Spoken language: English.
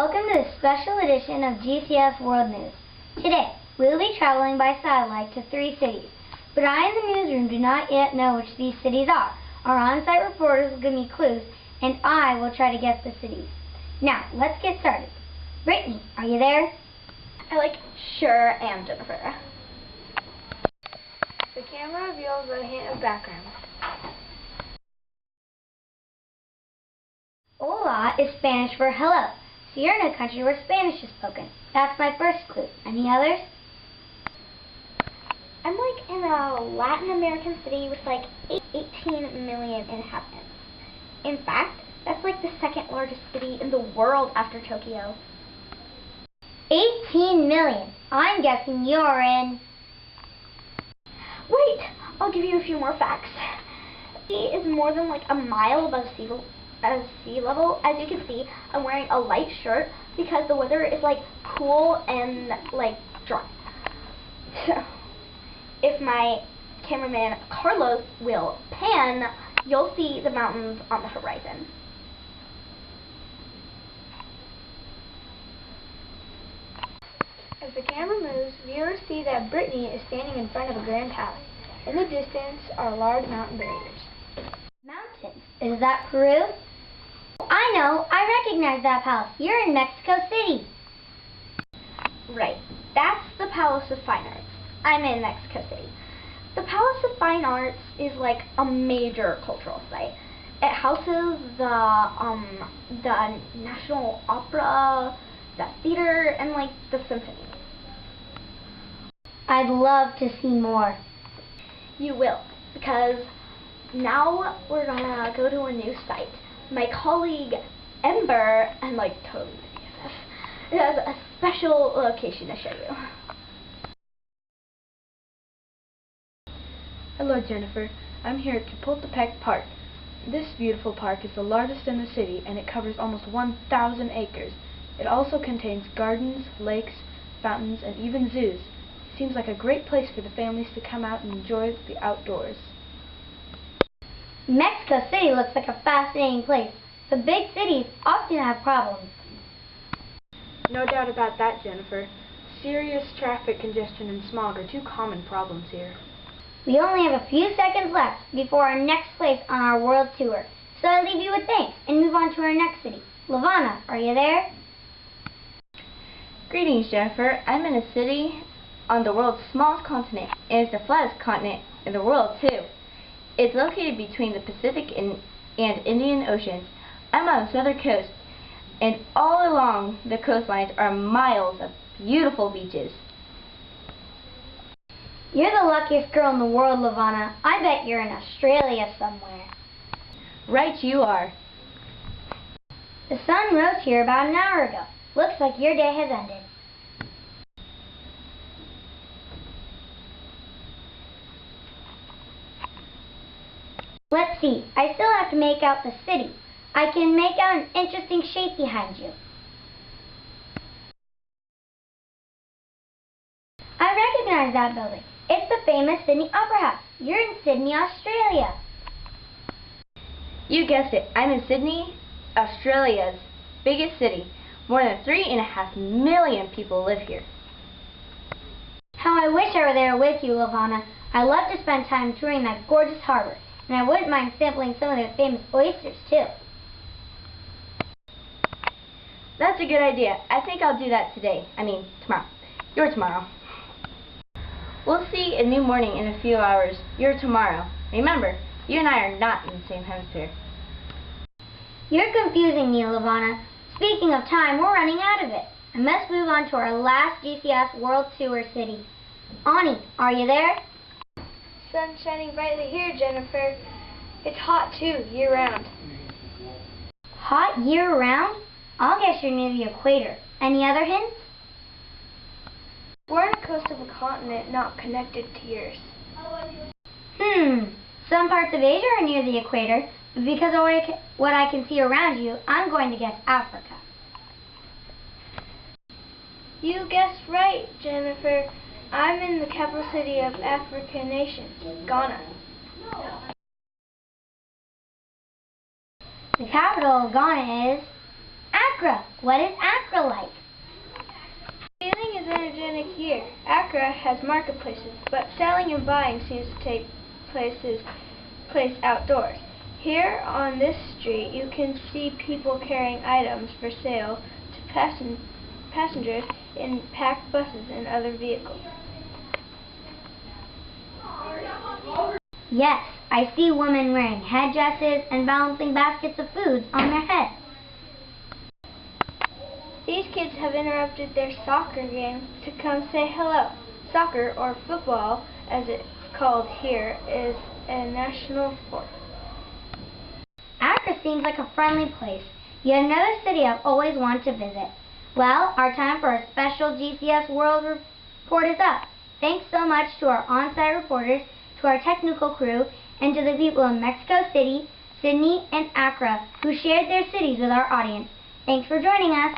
Welcome to this special edition of GCS World News. Today, we will be traveling by satellite to 3 cities, but I in the newsroom do not yet know which these cities are. Our on-site reporters will give me clues, and I will try to guess the cities. Now, let's get started. Brittany, are you there? I sure am, Jennifer. The camera reveals a hint of background. Hola is Spanish for hello, so you're in a country where Spanish is spoken. That's my first clue. Any others? I'm in a Latin American city with 18 million inhabitants. In fact, that's the second largest city in the world after Tokyo. 18 million. I'm guessing you're in... Wait, I'll give you a few more facts. The city is more than a mile above sea level. As you can see, I'm wearing a light shirt because the weather is cool and dry. So, if my cameraman Carlos will pan, you'll see the mountains on the horizon. As the camera moves, viewers see that Brittany is standing in front of a grand palace. In the distance are large mountain barriers. Mountains. Is that Peru? I know. I recognize that palace. You're in Mexico City. Right. That's the Palace of Fine Arts. I'm in Mexico City. The Palace of Fine Arts is a major cultural site. It houses the National Opera, the theater, and the symphony. I'd love to see more. You will, because now we're gonna go to a new site. My colleague Ember, and totally BFF, has a special location to show you. Hello, Jennifer. I'm here at Chapultepec Park. This beautiful park is the largest in the city, and it covers almost 1,000 acres. It also contains gardens, lakes, fountains, and even zoos. It seems like a great place for the families to come out and enjoy the outdoors. Mexico City looks like a fascinating place, but big cities often have problems. No doubt about that, Jennifer. Serious traffic congestion and smog are two common problems here. We only have a few seconds left before our next place on our world tour, so I leave you with thanks and move on to our next city. Lavana, are you there? Greetings, Jennifer. I'm in a city on the world's smallest continent, and it's the flattest continent in the world, too. It's located between the Pacific and Indian Oceans. I'm on the southern coast, and all along the coastlines are miles of beautiful beaches. You're the luckiest girl in the world, Lavana. I bet you're in Australia somewhere. Right you are. The sun rose here about an hour ago. Looks like your day has ended. Let's see. I still have to make out the city. I can make out an interesting shape behind you. I recognize that building. It's the famous Sydney Opera House. You're in Sydney, Australia. You guessed it. I'm in Sydney, Australia's biggest city. More than 3.5 million people live here. How I wish I were there with you, Lavana. I love to spend time touring that gorgeous harbor, and I wouldn't mind sampling some of their famous oysters, too. That's a good idea. I think I'll do that today. Tomorrow. You're tomorrow. We'll see a new morning in a few hours. You're tomorrow. Remember, you and I are not in the same hemisphere. You're confusing me, Lavana. Speaking of time, we're running out of it. I must move on to our last GCS World Tour city. Ani, are you there? Sun's shining brightly here, Jennifer. It's hot too, year-round. Hot year-round? I'll guess you're near the equator. Any other hints? We're on the coast of a continent not connected to yours. Some parts of Asia are near the equator, but because of what I can see around you, I'm going to guess Africa. You guessed right, Jennifer. I'm in the capital city of African nation, Ghana. The capital of Ghana is Accra. What is Accra like? Feeling is energetic here. Accra has marketplaces, but selling and buying seems to take place outdoors. Here on this street, you can see people carrying items for sale to passengers in packed buses and other vehicles. Yes, I see women wearing headdresses and balancing baskets of foods on their heads. These kids have interrupted their soccer game to come say hello. Soccer, or football as it's called here, is a national sport. Accra seems like a friendly place. Yet another city I've always wanted to visit. Well, our time for a special GCS World Report is up. Thanks so much to our on-site reporters, to our technical crew, and to the people in Mexico City, Sydney, and Accra who shared their cities with our audience. Thanks for joining us.